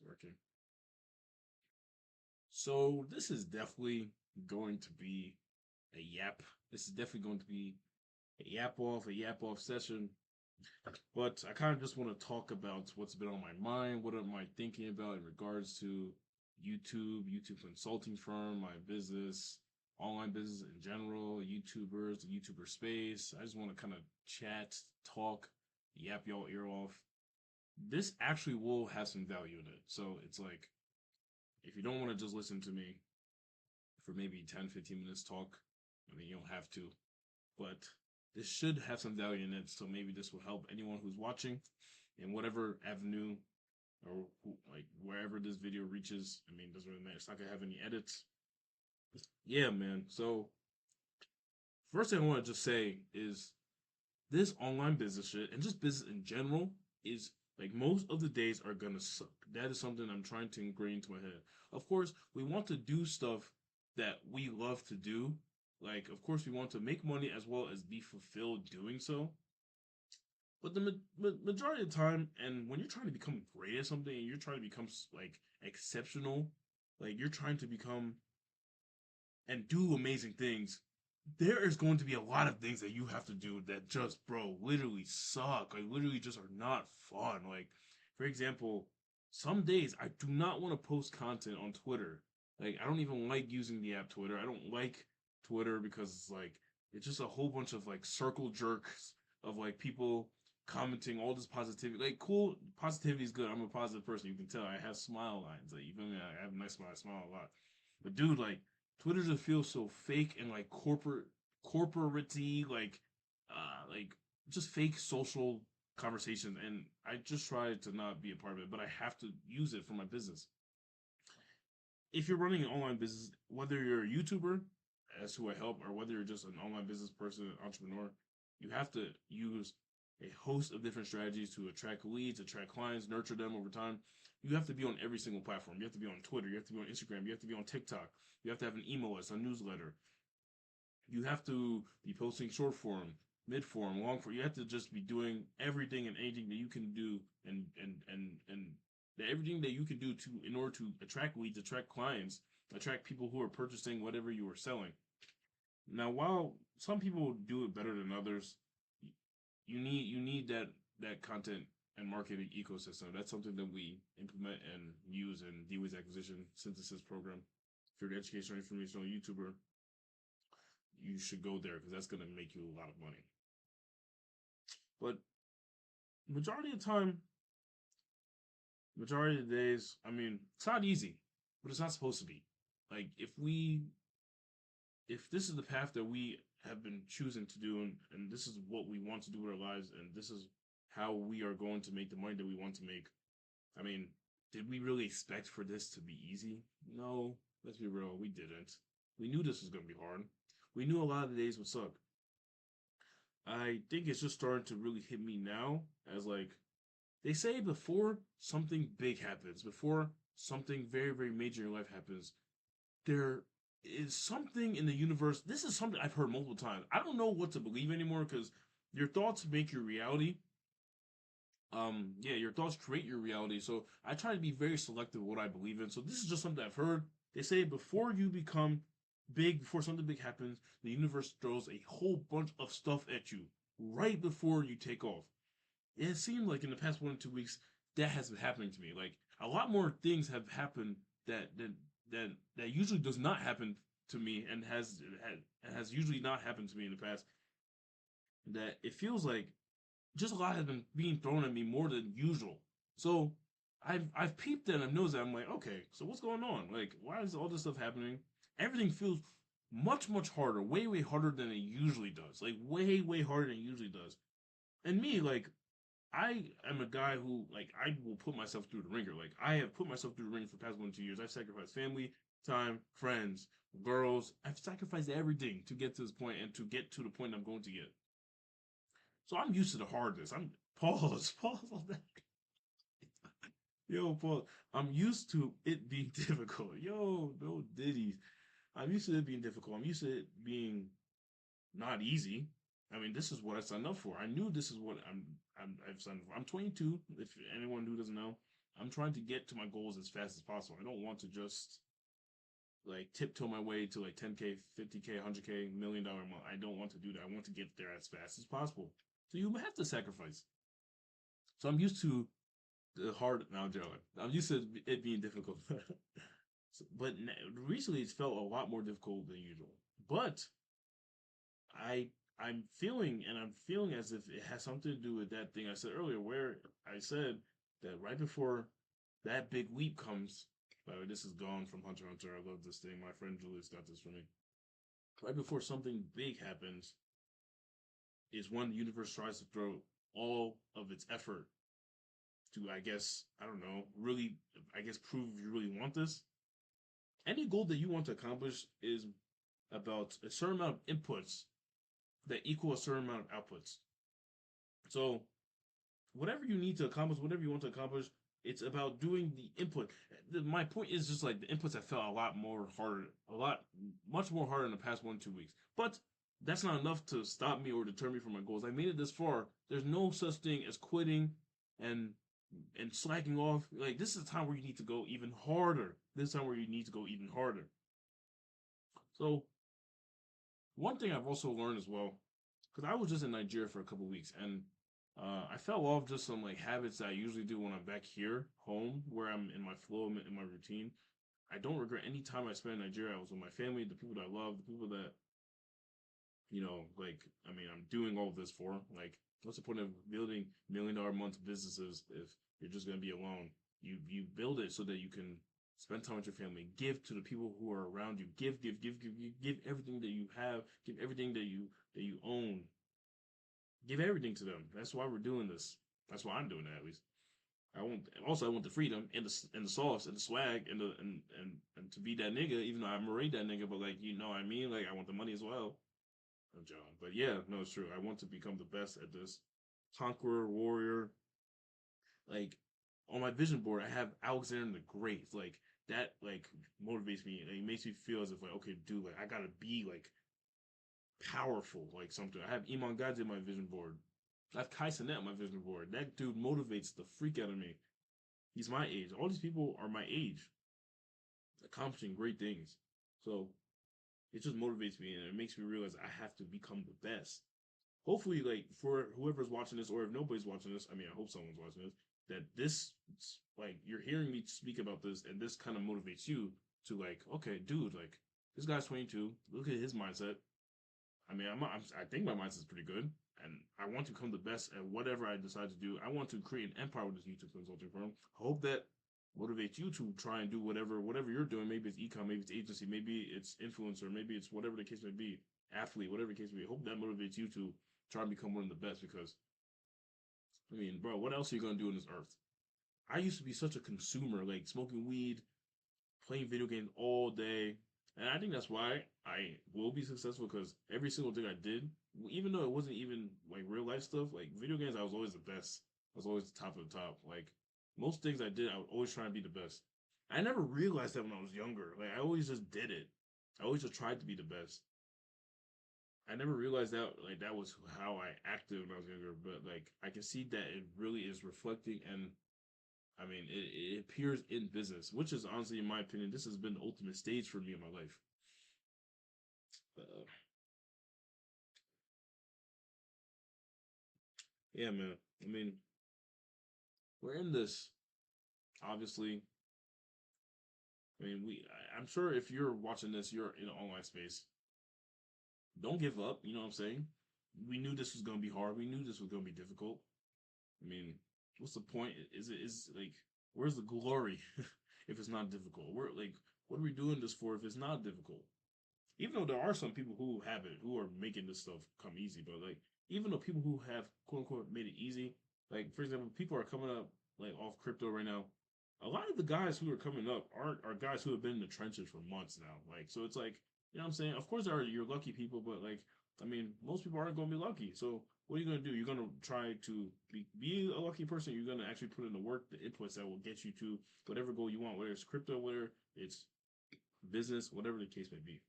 Working. So this is definitely going to be a yap. This is definitely going to be a yap off session. But I kind of just want to talk about what's been on my mind. What am I thinking about in regards to YouTube consulting firm, my business, online business in general, YouTubers, the YouTuber space. I just want to kind of chat, talk, yap y'all ear off. This actually will have some value in it. So it's like, if you don't want to just listen to me for maybe 10, 15 minutes talk, I mean, you don't have to, but this should have some value in it. So maybe this will help anyone who's watching in whatever avenue or like wherever this video reaches. I mean, it doesn't really matter. It's not gonna have any edits. Yeah, man. So first thing I want to just say is this online business shit and just business in general is like most of the days are gonna suck. That is something I'm trying to ingrain into my head. Of course, we want to do stuff that we love to do. Like, of course, we want to make money as well as be fulfilled doing so. But the majority of the time, and when you're trying to become great at something, and you're trying to become like exceptional, like you're trying to become and do amazing things, there is going to be a lot of things that you have to do that just, bro, literally suck. Like, literally just are not fun. Like, for example, some days I do not want to post content on Twitter. Like, I don't even like using the app Twitter. I don't like Twitter because it's just a whole bunch of like circle jerks of like people commenting all this positivity. Like, cool, positivity is good. I'm a positive person. You can tell I have smile lines. Like, you feel me? I have a nice smile. I smile a lot. But dude, like, Twitter just feels so fake and like corporate like just fake social conversation, and I just try to not be a part of it, but I have to use it for my business. If you're running an online business, whether you're a YouTuber, as who I help, or whether you're just an online business person, entrepreneur, you have to use a host of different strategies to attract leads, attract clients, nurture them over time. You have to be on every single platform. You have to be on Twitter. You have to be on Instagram. You have to be on TikTok. You have to have an email list, a newsletter. You have to be posting short form, mid form, long form. You have to just be doing everything and anything that you can do, and everything that you can do to in order to attract leads, attract clients, attract people who are purchasing whatever you are selling. Now, while some people do it better than others, you need that content and marketing ecosystem. That's something that we implement and use in Dewey's acquisition synthesis program. If you're an educational informational YouTuber, you should go there because that's gonna make you a lot of money. But majority of the time, majority of the days, I mean, it's not easy, but it's not supposed to be. Like if this is the path that we have been choosing to do, and this is what we want to do with our lives, and this is how we are going to make the money that we want to make. I mean, did we really expect for this to be easy? No, let's be real, we didn't. We knew this was gonna be hard. We knew a lot of the days would suck. I think it's just starting to really hit me now as like they say before something big happens, before something very, very major in your life happens, there is something in the universe. This is something I've heard multiple times. I don't know what to believe anymore because your thoughts make your reality. Yeah, your thoughts create your reality. So I try to be very selective of what I believe in. So this is just something I've heard. They say before you become big, before something big happens, the universe throws a whole bunch of stuff at you right before you take off. It seemed like in the past 1 or 2 weeks that has been happening to me. Like a lot more things have happened that usually does not happen to me and has usually not happened to me in the past. That it feels like just a lot has been being thrown at me more than usual. So I've peeped and I've noticed that I'm like, okay, so what's going on? Like, why is all this stuff happening? Everything feels much harder, way harder than it usually does. Like way harder than it usually does. And me, like, I am a guy who like I will put myself through the ringer. Like I have put myself through the ringer for the past 1 or 2 years. I've sacrificed family, time, friends, girls. I've sacrificed everything to get to this point and to get to the point I'm going to get. So I'm used to the hardness. I'm pause on that. Yo, pause. I'm used to it being difficult. Yo, no diddies. I'm used to it being difficult. I'm used to it being not easy. I mean, this is what I signed up for. I knew this is what I've signed up for. I'm 22. If anyone who doesn't know, I'm trying to get to my goals as fast as possible. I don't want to just like tiptoe my way to like 10K, 50K, 100K, $1 million a month. I don't want to do that. I want to get there as fast as possible. So you have to sacrifice. So I'm used to the hard now, Joe. I'm used to it being difficult. But recently it's felt a lot more difficult than usual. But I I'm feeling as if it has something to do with that thing I said earlier, where I said that right before that big leap comes. By the way, this is gone from Hunter x Hunter. I love this thing. My friend Julius got this for me. Right before something big happens is when the universe tries to throw all of its effort to, I guess, I don't know, really, I guess, prove you really want this. Any goal that you want to accomplish is about a certain amount of inputs that equal a certain amount of outputs. So whatever you need to accomplish, whatever you want to accomplish, it's about doing the input. My point is just like the inputs have felt a lot more harder, much more harder in the past 1 2 weeks. But that's not enough to stop me or deter me from my goals. I made it this far. There's no such thing as quitting and slacking off. Like this is a time where you need to go even harder. This time where you need to go even harder. So one thing I've also learned as well, because I was just in Nigeria for a couple weeks, and I fell off just some like habits that I usually do when I'm back here home, where I'm in my flow, in my routine. I don't regret any time I spent in Nigeria. I was with my family, the people that I love, the people that like I mean, I'm doing all this for. Like, what's the point of building $1 million a month businesses if you're just gonna be alone? You build it so that you can spend time with your family, give to the people who are around you, give everything that you have, give everything that you own, give everything to them. That's why we're doing this. That's why I'm doing that at least. I want the freedom and the sauce and the swag and to be that nigga, even though I'm already that nigga, but like you know what I mean? Like I want the money as well. John. But yeah, no, it's true. I want to become the best at this. Conqueror, warrior. Like on my vision board, I have Alexander the Great. Like that, like motivates me. Like, it makes me feel as if like, okay, dude, like I gotta be like powerful, like something. I have Iman Gadzhi on my vision board. I have Kai Cenat on my vision board. That dude motivates the freak out of me. He's my age. All these people are my age, accomplishing great things. So it just motivates me and it makes me realize I have to become the best. Hopefully, like for whoever's watching this, or if nobody's watching this, I mean, I hope someone's watching this. That this, like, you're hearing me speak about this, and this kind of motivates you to like, okay, dude, like this guy's 22. Look at his mindset. I mean, I think my mindset's pretty good, and I want to become the best at whatever I decide to do. I want to create an empire with this YouTube consulting firm. I hope that motivates you to try and do whatever you're doing. Maybe it's ecom, maybe it's agency, maybe it's influencer, maybe it's whatever the case may be, athlete, whatever the case may be. I hope that motivates you to try and become one of the best because, I mean, bro, what else are you gonna do on this earth? I used to be such a consumer, like smoking weed, playing video games all day. And I think that's why I will be successful because every single thing I did, even though it wasn't even like real life stuff, like video games, I was always the best. I was always the top of the top. Like most things I did, I would always try and be the best. I never realized that when I was younger. Like I always just did it. I always just tried to be the best. I never realized that like that was how I acted when I was younger, but like I can see that it really is reflecting and I mean, it appears in business, which is honestly, in my opinion, this has been the ultimate stage for me in my life. Uh, yeah, man. I mean, we're in this. Obviously, I mean, I'm sure if you're watching this, you're in an online space. Don't give up. You know what I'm saying? We knew this was gonna be hard. We knew this was gonna be difficult. I mean, what's the point? Is like, where's the glory if it's not difficult? We're like, what are we doing this for if it's not difficult? Even though there are some people who have it, who are making this stuff come easy, but like even though people who have quote unquote made it easy, like for example, people are coming up like off crypto right now. A lot of the guys who are coming up are guys who have been in the trenches for months now. Like so it's like, you know what I'm saying? Of course there are your lucky people, but like I mean, most people aren't gonna be lucky. So what are you gonna do? You're gonna try to be a lucky person, you're gonna actually put in the work, the inputs that will get you to whatever goal you want, whether it's crypto, whether it's business, whatever the case may be.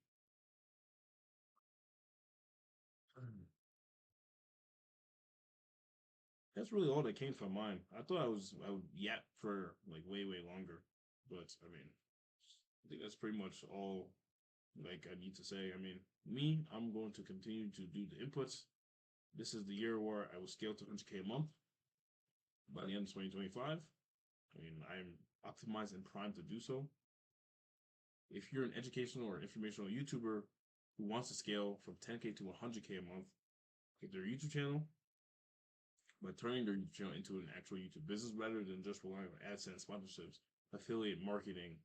That's really all that came to mind. I thought I would yap for like way longer, but I mean, I think that's pretty much all like I need to say. I mean, me, I'm going to continue to do the inputs. This is the year where I will scale to 100K a month by the end of 2025. I mean, I'm optimized and primed to do so. If you're an educational or informational YouTuber who wants to scale from 10K to 100K a month, get their YouTube channel by turning their YouTube channel into an actual YouTube business rather than just relying on AdSense sponsorships, affiliate marketing,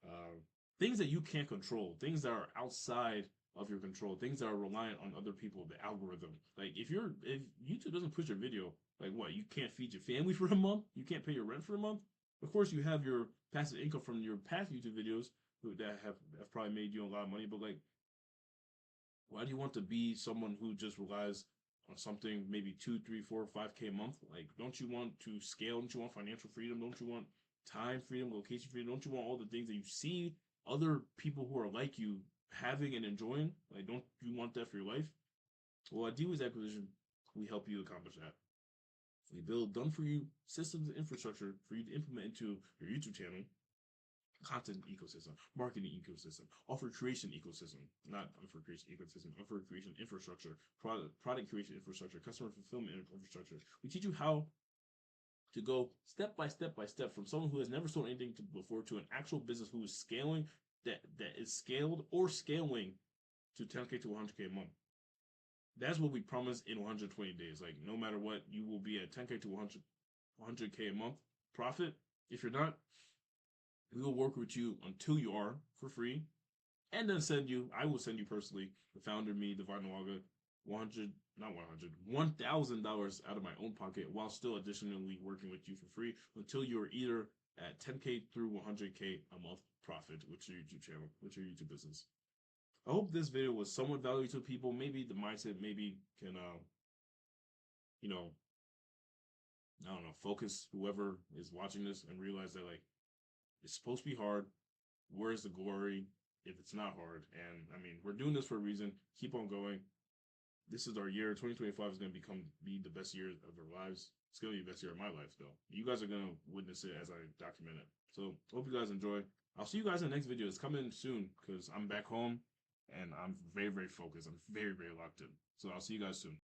uh, things that you can't control, things that are outside of your control, things that are reliant on other people, the algorithm. Like if YouTube doesn't push your video, like what, you can't feed your family for a month, you can't pay your rent for a month. Of course, you have your passive income from your past YouTube videos that have probably made you a lot of money, but like, why do you want to be someone who just relies on something maybe 2, 3, 4, 5K a month? Like, don't you want to scale? Don't you want financial freedom? Don't you want time freedom, location freedom? Don't you want all the things that you see other people who are like you having and enjoying? Like, don't you want that for your life? Well, at D-Wiz Acquisition, we help you accomplish that. We build done for you systems and infrastructure for you to implement into your YouTube channel, content ecosystem, marketing ecosystem, offer creation ecosystem, not offer creation ecosystem, offer creation infrastructure, product creation infrastructure, customer fulfillment infrastructure. We teach you how to go step by step by step from someone who has never sold anything before to an actual business who is scaling that is scaled or scaling to 10K to 100K a month. That's what we promise in 120 days. Like no matter what, you will be at 10K to 100K a month profit. If you're not, we will work with you until you are for free, and then I will send you personally, the founder, me, Divine Nawaga, 100, not 100, $1,000 out of my own pocket while still additionally working with you for free until you're either at 10K through 100K a month profit with your YouTube channel, with your YouTube business. I hope this video was somewhat valuable to people. Maybe the mindset maybe can, you know, I don't know, focus whoever is watching this and realize that like it's supposed to be hard. Where's the glory if it's not hard? And I mean, we're doing this for a reason. Keep on going. This is our year. 2025 is going to be the best year of our lives. It's going to be the best year of my life, though. You guys are going to witness it as I document it. So, hope you guys enjoy. I'll see you guys in the next video. It's coming soon because I'm back home and I'm very focused. I'm very locked in. So, I'll see you guys soon.